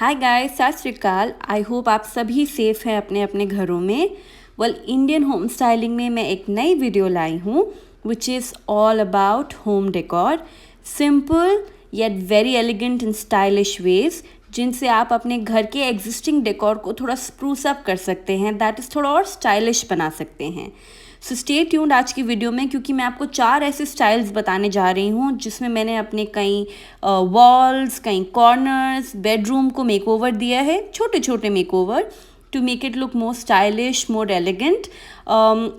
Hi guys, सत श्री अकाल। I hope आप सभी सेफ हैं अपने अपने घरों में। इंडियन होम स्टाइलिंग में मैं एक नई वीडियो लाई हूँ which is all about home decor. Simple yet very elegant and stylish vase जिनसे आप अपने घर के एग्जिस्टिंग डेकोर को थोड़ा स्प्रूस अप कर सकते हैं, दैट इज़ थोड़ा और स्टाइलिश बना सकते हैं। सो स्टे ट्यून्ड आज की वीडियो में, क्योंकि मैं आपको 4 ऐसे स्टाइल्स बताने जा रही हूँ जिसमें मैंने अपने कई वॉल्स, कई कॉर्नर्स, बेडरूम को मेकओवर दिया है, छोटे छोटे makeover to make it look more stylish, more elegant.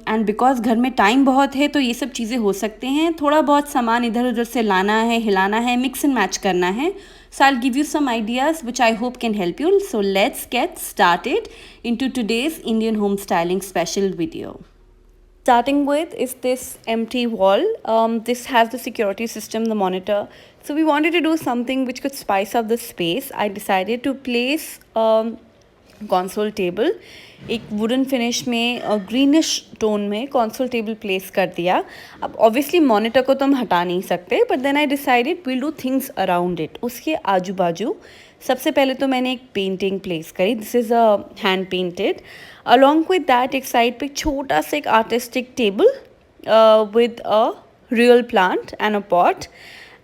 And because घर में टाइम बहुत है तो ये सब चीज़ें हो सकते हैं। थोड़ा बहुत सामान इधर उधर से लाना है, हिलाना है, मिक्स एंड मैच करना है। So I'll give you some ideas which I hope can help you. So let's get started into today's Indian home styling special video. Starting with is this empty wall. This has the security system, the monitor. So we wanted to do something which could spice up the space. I decided to place console table, एक wooden finish में greenish tone में console table place कर दिया। अब obviously monitor को तो हम हटा नहीं सकते, but then I decided we'll do things around it. उसके आजू बाजू सबसे पहले तो मैंने एक पेंटिंग प्लेस करी। This is a hand painted. Along with that एक साइड पे छोटा सा एक artistic table with a real plant and a pot,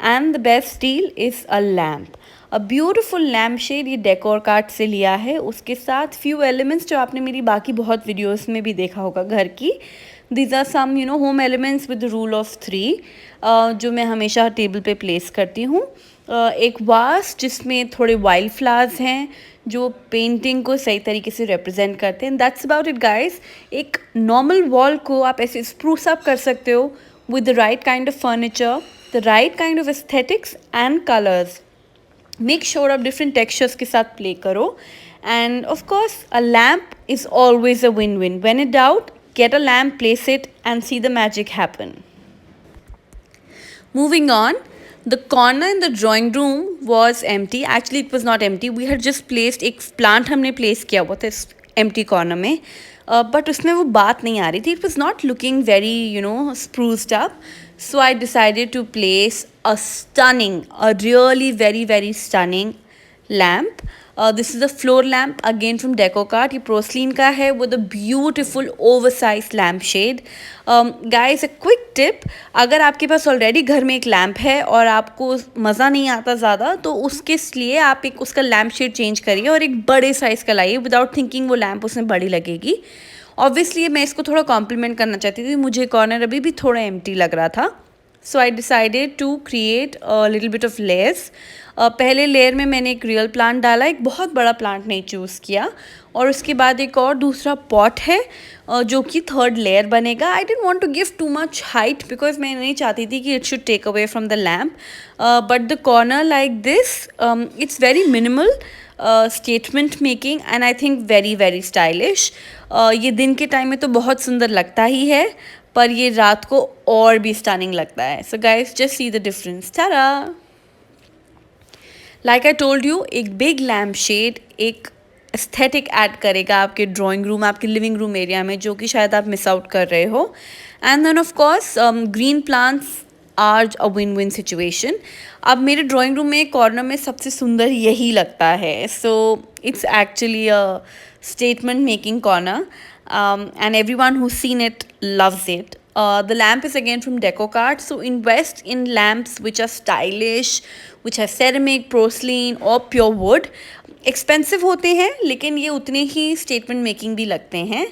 and the best deal is a lamp, a beautiful lamp shade. ये decor cart से लिया है। उसके साथ फ्यू एलिमेंट्स जो आपने मेरी बाकी बहुत वीडियोस में भी देखा होगा घर की। These are some home elements with the rule of 3 जो मैं हमेशा टेबल पे प्लेस करती हूँ। एक वास जिसमें थोड़े वाइल्ड फ्लावर्स हैं जो पेंटिंग को सही तरीके से रिप्रेजेंट करते हैं। That's about it guys. एक नॉर्मल वॉल को आप ऐसे स्प्रूस अप कर सकते हो with the right kind of furniture, the right kind of aesthetics and colours. Make sure आप डिफरेंट टेक्सचर्स के साथ प्ले करो। End of course a lamp is always a win win. When in doubt, get a lamp, place it, and see the magic happen. Moving on, the corner in the drawing room was empty. Actually, it was not empty. We had just placed एक plant हमने place किया हुआ था इस empty corner में, but उसमें वो बात नहीं आ रही थी. It was not looking very, spruced up. So I decided to place a really very, very stunning lamp. This is a floor lamp again from DecoCart. ये Proslene का है with a beautiful oversized lamp shade. Guys, a quick tip, अगर आपके पास already घर में एक lamp है और आपको मज़ा नहीं आता ज़्यादा, तो उसके लिए आप एक उसका लैम्प शेड चेंज करिए और एक बड़े साइज़ का लाइए। विदाउट थिंकिंग वो लैम्प उसमें बड़ी लगेगी। ऑब्वियसली मैं इसको थोड़ा कॉम्प्लीमेंट करना चाहती थी, मुझे कॉर्नर अभी भी थोड़ा एम्प्टी लग रहा था। So I decided to create a little bit of layers. पहले लेयर में मैंने एक रियल प्लांट डाला, एक बहुत बड़ा प्लांट नहीं चूज़ किया, और उसके बाद एक और दूसरा पॉट है जो कि थर्ड लेयर बनेगा। I didn't want to give too much height because मैं नहीं चाहती थी कि it should take away from the lamp, but the corner like this, it's very minimal statement making and I think very very stylish. ये दिन के time में तो बहुत सुंदर लगता ही है, पर ये रात को और भी स्टनिंग लगता है। So guys, just see the difference. Tara, like I told you, एक बिग लैम्प शेड एक एस्थेटिक ऐड करेगा आपके ड्राइंग रूम, आपके लिविंग रूम एरिया में, जो कि शायद आप मिस आउट कर रहे हो। And then of course green plants are a win win situation. अब मेरे ड्राइंग रूम में कॉर्नर में सबसे सुंदर यही लगता है। So it's actually a statement making corner, and everyone who's seen it loves it. The lamp is again from DecoCart, so invest in lamps which are stylish, which have ceramic, porcelain or pure wood. Expensive होते हैं लेकिन ये उतने ही statement making भी लगते हैं।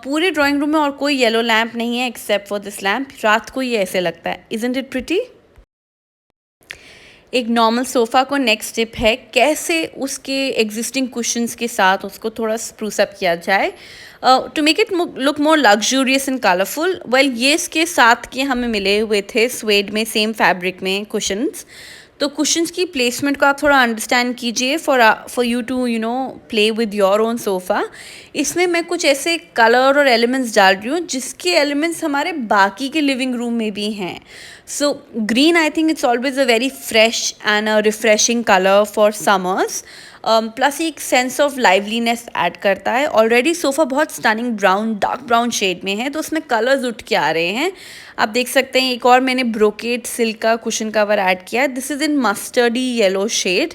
पूरे drawing room में और कोई येलो लैम्प नहीं है एक्सेप्ट फॉर दिस लैम्प। रात को ये ऐसे लगता है। Isn't it pretty? एक नॉर्मल सोफ़ा को नेक्स्ट स्टेप है कैसे उसके एग्जिस्टिंग कुशन्स के साथ उसको थोड़ा स्प्रूस अप किया जाए to make it look more luxurious and colourful. Well, ये इसके साथ के हमें मिले हुए थे स्वेड में, सेम फैब्रिक में कुशन्स। तो कुशन्स की प्लेसमेंट को आप थोड़ा अंडरस्टैंड कीजिए for you to play with your own sofa. इसमें मैं कुछ ऐसे कलर और एलिमेंट्स डाल रही हूँ जिसके एलिमेंट्स हमारे बाकी के लिविंग रूम में भी हैं। So green, I think it's always a very fresh and a refreshing color for summers. Plus एक सेंस ऑफ लाइवलीनेस ऐड करता है. ऑलरेडी सोफ़ा बहुत stunning brown, dark brown shade में है, तो उसमें कलर्स उठ के आ रहे हैं. आप देख सकते हैं एक और मैंने ब्रोकेट सिल्क का कुशन कवर ऐड किया है. This is in mustardy yellow shade.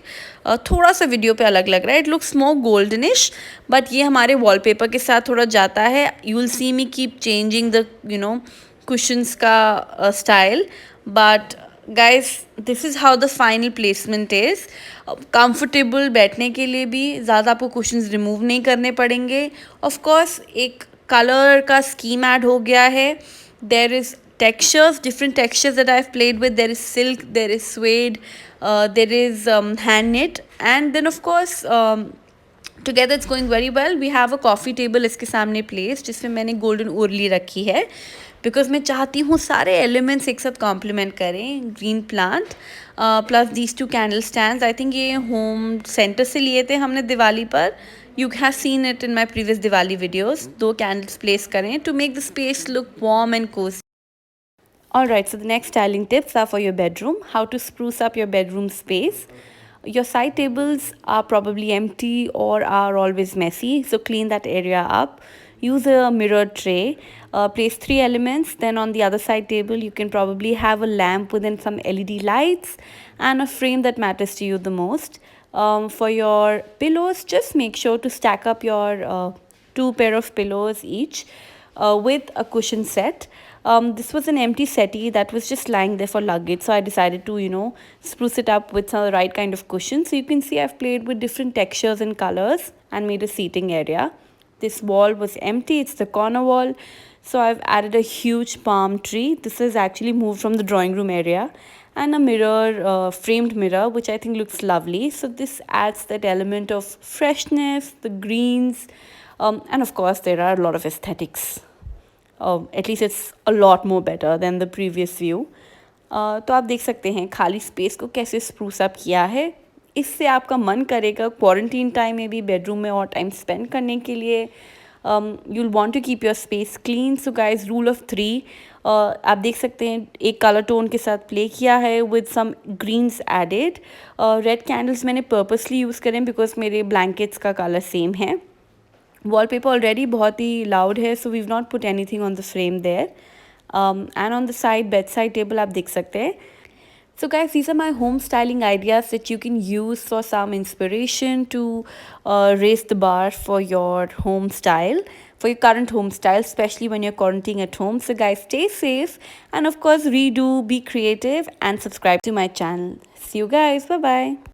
थोड़ा सा वीडियो पे अलग लग रहा है, it looks more goldenish, but ये हमारे वॉलपेपर के साथ थोड़ा जाता है. You will see me keep changing the cushions का style, but guys this is how the final placement is. Comfortable बैठने के लिए भी ज़्यादा आपको कुशंस रिमूव नहीं करने पड़ेंगे. ऑफ कोर्स एक कलर का स्कीम ऐड हो गया है. There is textures, different textures that I've played with. There is silk, there is suede, there is hand knit, and then of course together it's going very well. We have a coffee table इसके सामने placed जिसमें मैंने golden urli रखी है, because मैं चाहती हूँ सारे एलिमेंट्स एक साथ कॉम्प्लीमेंट करें. Green plant plus these two candle stands, I think ये होम सेंटर से लिए थे हमने दिवाली पर. You have seen it in my previous Diwali videos. 2 candles place करें to make the space look warm and cosy. Alright, so the next styling tips are for your bedroom. How to spruce up your bedroom space. Your side tables are probably empty or are always messy, so clean that area up. Use a mirrored tray. Place 3 elements. Then on the other side table, you can probably have a lamp within some LED lights and a frame that matters to you the most. For your pillows, just make sure to stack up your 2 pair of pillows each with a cushion set. This was an empty settee that was just lying there for luggage, so I decided to spruce it up with some right kind of cushion. So you can see I've played with different textures and colors and made a seating area. This wall was empty, it's the corner wall, so I've added a huge palm tree. This is actually moved from the drawing room area, and a mirror, framed mirror, which I think looks lovely. So this adds that element of freshness, the greens, and of course there are a lot of aesthetics. At least it's a lot more better than the previous view. तो आप देख सकते हैं खाली space को कैसे spruce up किया है. इससे आपका मन करेगा क्वारंटीन टाइम में भी बेडरूम में और टाइम स्पेंड करने के लिए. You will want to keep your space clean. So guys, rule of 3, आप देख सकते हैं एक कलर टोन के साथ प्ले किया है with some greens added. Red candles मैंने पर्पसली यूज़ करें बिकॉज मेरे ब्लैंकेट्स का कलर सेम है. वॉलपेपर ऑलरेडी बहुत ही लाउड है, so we have not put anything on the frame there. And on the side bed side table आप देख सकते हैं. So guys, these are my home styling ideas that you can use for some inspiration to raise the bar for your home style, for your current home style, especially when you're quarantining at home. So guys, stay safe and of course redo, be creative and subscribe to my channel. See you guys. Bye bye.